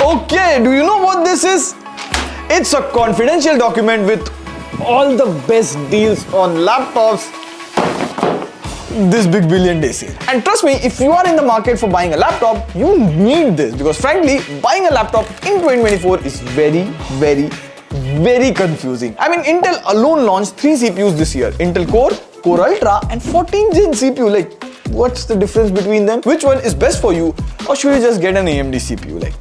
Okay, do you know what this is? It's a confidential document with all the best deals on laptops this big billion day sale. And trust me, if you are in the market for buying a laptop, you need this because frankly, buying a laptop in 2024 is very confusing. I mean, Intel alone launched 3 CPUs this year. Intel Core Ultra and 14 Gen CPU. Like, what's the difference between them? Which one is best for you? Or should you just get an AMD CPU? Like,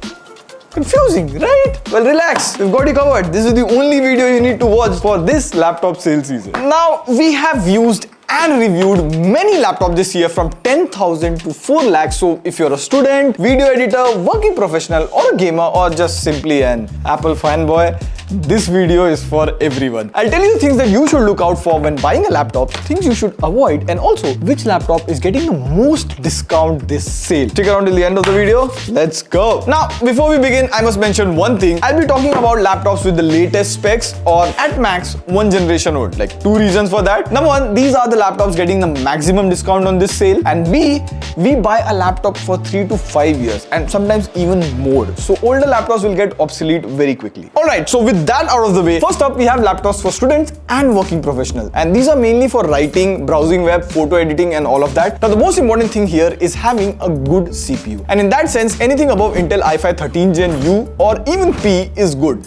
confusing, right? Well, relax, we've got you covered. This is the only video you need to watch for this laptop sale season. Now, we have used and reviewed many laptops this year from 10,000 to 4 lakhs. So if you're a student, video editor, working professional or a gamer or just simply an Apple fanboy, this video is for everyone. I'll tell you the things that you should look out for when buying a laptop, things you should avoid, and also which laptop is getting the most discount this sale. Stick around till the end of the video. Let's go. Now, before we begin, I must mention one thing. I'll be talking about laptops with the latest specs or at max 1 generation old. Like 2 reasons for that. Number 1, these are the laptops getting the maximum discount on this sale. And B, we buy a laptop for 3 to 5 years and sometimes even more. So older laptops will get obsolete very quickly. Alright, so with that out of the way, first up we have laptops for students and working professionals, and these are mainly for writing, browsing web, photo editing and all of that. Now the most important thing here is having a good CPU, and in that sense anything above Intel i5 13 Gen U or even P is good.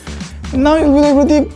Now you'll be like, Pratik,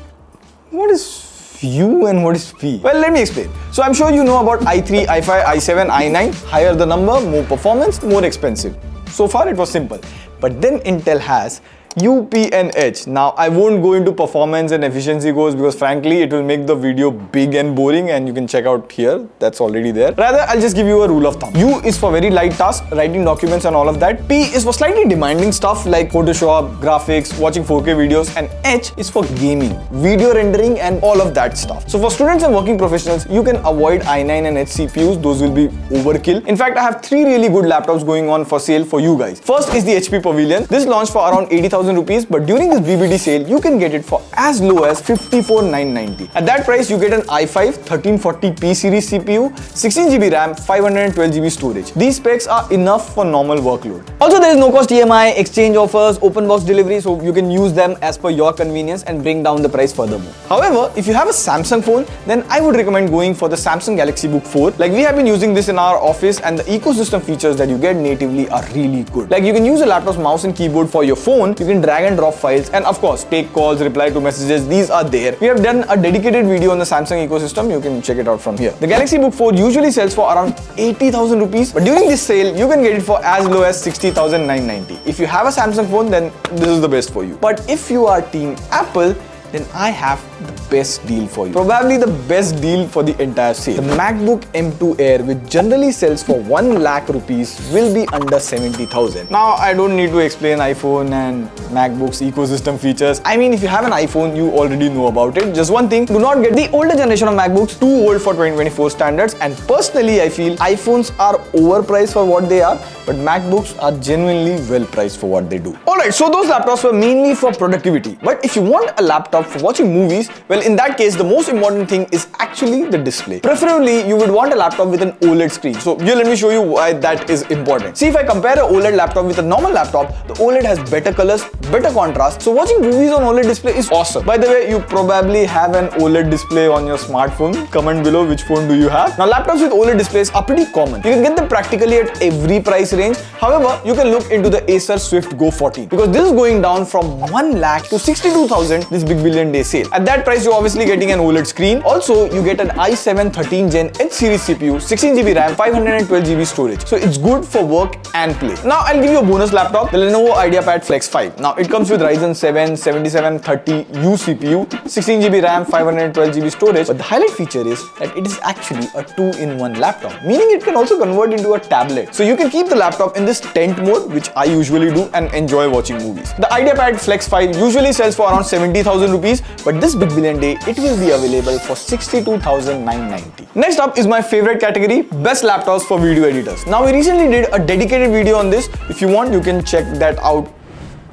what is U and what is P? Well, let me explain. So I'm sure you know about i3, i5, i7, i9. Higher the number, more performance, more expensive. So far it was simple, but then Intel has U, P and H. Now I won't go into performance and efficiency goals because frankly it will make the video big and boring, and you can check out here, that's already there. Rather, I'll just give you a rule of thumb. U is for very light tasks, writing documents and all of that. P is for slightly demanding stuff like Photoshop, graphics, watching 4K videos, and H is for gaming, video rendering and all of that stuff. So for students and working professionals, you can avoid i9 and H CPUs. Those will be overkill. In fact, I have 3 really good laptops going on for sale for you guys. First is the HP Pavilion. This launched for around 80,000 rupees, but during this BBD sale, you can get it for as low as 54,990. At that price, you get an i5 1340p series CPU, 16GB RAM, 512GB storage. These specs are enough for normal workload. Also, there is no cost EMI, exchange offers, open box delivery, so you can use them as per your convenience and bring down the price furthermore. However, if you have a Samsung phone, then I would recommend going for the Samsung Galaxy Book 4. Like, we have been using this in our office, and the ecosystem features that you get natively are really good. Like, you can use a laptop's mouse and keyboard for your phone, you can drag and drop files, and of course take calls, reply to messages. These are there. We have done a dedicated video on the Samsung ecosystem. You can check it out from here. The Galaxy Book 4 usually sells for around 80,000 rupees, but during this sale you can get it for as low as 60,990. If you have a Samsung phone, then this is the best for you. But if you are team Apple, then I have the best deal for you. Probably the best deal for the entire sale. The MacBook M2 Air, which generally sells for 1 lakh rupees, will be under 70,000. Now, I don't need to explain iPhone and MacBook's ecosystem features. I mean, if you have an iPhone, you already know about it. Just one thing, do not get the older generation of MacBooks, too old for 2024 standards. And personally, I feel iPhones are overpriced for what they are, but MacBooks are genuinely well priced for what they do. Alright, so those laptops were mainly for productivity. But if you want a laptop for watching movies, well, in that case, the most important thing is actually the display. Preferably, you would want a laptop with an OLED screen. So here, let me show you why that is important. See, if I compare an OLED laptop with a normal laptop, the OLED has better colors, better contrast. So watching movies on OLED display is awesome. By the way, you probably have an OLED display on your smartphone. Comment below which phone do you have. Now, laptops with OLED displays are pretty common. You can get them practically at every price range. However, you can look into the Acer Swift Go 14 because this is going down from 1 lakh to 62,000 this big billion day sale. At that price, you're obviously getting an OLED screen. Also, you get an i7 13 Gen H series CPU, 16GB RAM, 512GB storage. So it's good for work and play. Now, I'll give you a bonus laptop, the Lenovo IdeaPad Flex 5. Now, it comes with Ryzen 7 7730U CPU, 16GB RAM, 512GB storage. But the highlight feature is that it is actually a 2-in-1 laptop, meaning it can also convert into a tablet. So you can keep the laptop in this tent mode, which I usually do, and enjoy watching movies. The IdeaPad Flex 5 usually sells for around 70,000 rupees, but this big billion day, it will be available for 62,990. Next up is my favorite category, best laptops for video editors. Now, we recently did a dedicated video on this. If you want, you can check that out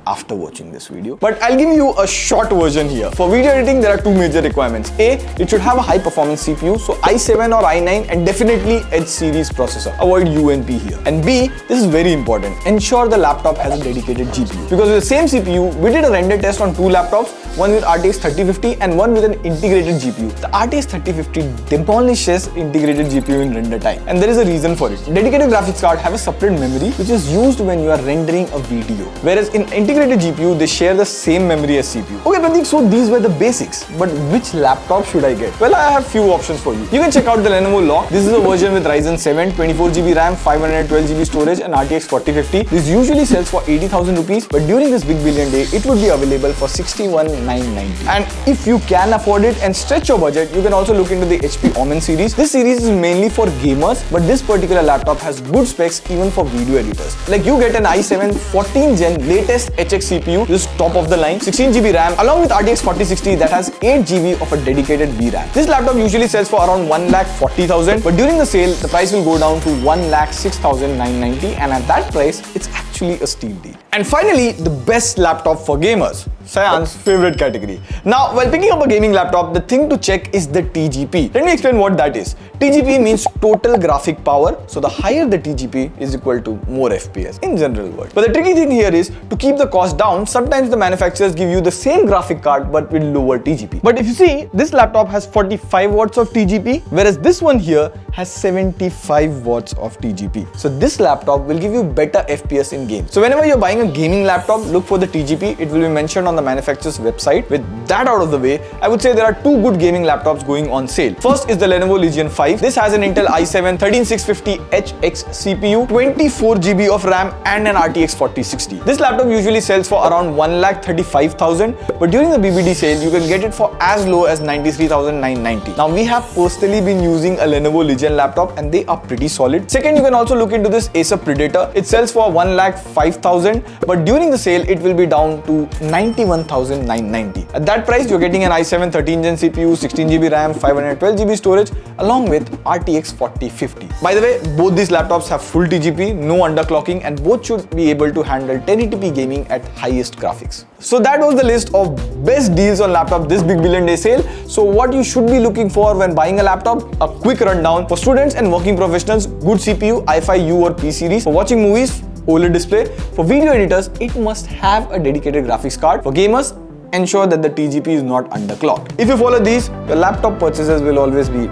after watching this video. But I'll give you a short version here. For video editing, there are two major requirements. A, it should have a high performance CPU, so i7 or i9, and definitely Edge series processor. Avoid UNP here. And B, this is very important. Ensure the laptop has a dedicated GPU. Because with the same CPU, we did a render test on two laptops, one with RTX 3050 and one with an integrated GPU. The RTX 3050 demolishes integrated GPU in render time. And there is a reason for it. Dedicated graphics card have a separate memory which is used when you are rendering a video. Whereas in integrated GPU, they share the same memory as CPU. Okay, Pratik, so these were the basics. But which laptop should I get? Well, I have few options for you. You can check out the Lenovo Lock. This is a version with Ryzen 7, 24GB RAM, 512GB storage and RTX 4050. This usually sells for 80,000 rupees, but during this big billion day, it would be available for 61,990. And if you can afford it and stretch your budget, you can also look into the HP Omen series. This series is mainly for gamers, but this particular laptop has good specs even for video editors. Like you get an i7 14th gen latest HX CPU, this is top of the line, 16GB RAM along with RTX 4060 that has 8GB of a dedicated VRAM. This laptop usually sells for around 1,40,000, but during the sale, the price will go down to 1,06,990, and at that price, it's actually a steal deal. And finally, the best laptop for gamers. Sayan's favorite category. Now, while picking up a gaming laptop, the thing to check is the TGP. Let me explain what that is. TGP means total graphic power. So the higher the TGP is equal to more FPS in general word. But the tricky thing here is to keep the cost down, sometimes the manufacturers give you the same graphic card but with lower TGP. But if you see, this laptop has 45 watts of TGP, whereas this one here has 75 watts of TGP. So this laptop will give you better FPS in games. So whenever you're buying a gaming laptop, look for the TGP. It will be mentioned on the manufacturer's website. With that out of the way, I would say there are two good gaming laptops going on sale. First is the Lenovo Legion 5. This has an Intel i7 13650HX CPU, 24GB of RAM and an RTX 4060. This laptop usually sells for around 1,35,000, but during the BBD sale, you can get it for as low as 93,990. Now we have personally been using a Lenovo Legion laptop and they are pretty solid. Second, you can also look into this Acer Predator. It sells for 1,05,000, but during the sale, it will be down to 91,990. At that price, you're getting an i7 13th gen CPU, 16GB RAM, 512GB storage, along with RTX 4050. By the way, both these laptops have full TGP, no underclocking, and both should be able to handle 1080p gaming at highest graphics. So that was the list of best deals on laptop this big billion day sale. So what you should be looking for when buying a laptop? A quick rundown. For students and working professionals, good CPU, i5 U or P series. For watching movies, OLED display. For video editors, it must have a dedicated graphics card. For gamers, ensure that the TGP is not underclocked. If you follow these, your laptop purchases will always be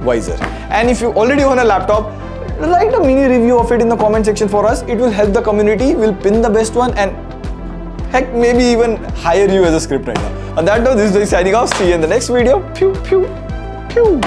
wiser. And if you already own a laptop, write a mini review of it in the comment section for us. It will help the community. We'll pin the best one and heck, maybe even hire you as a scriptwriter. On that note, this is Jay signing off. See you in the next video. Pew, pew, pew.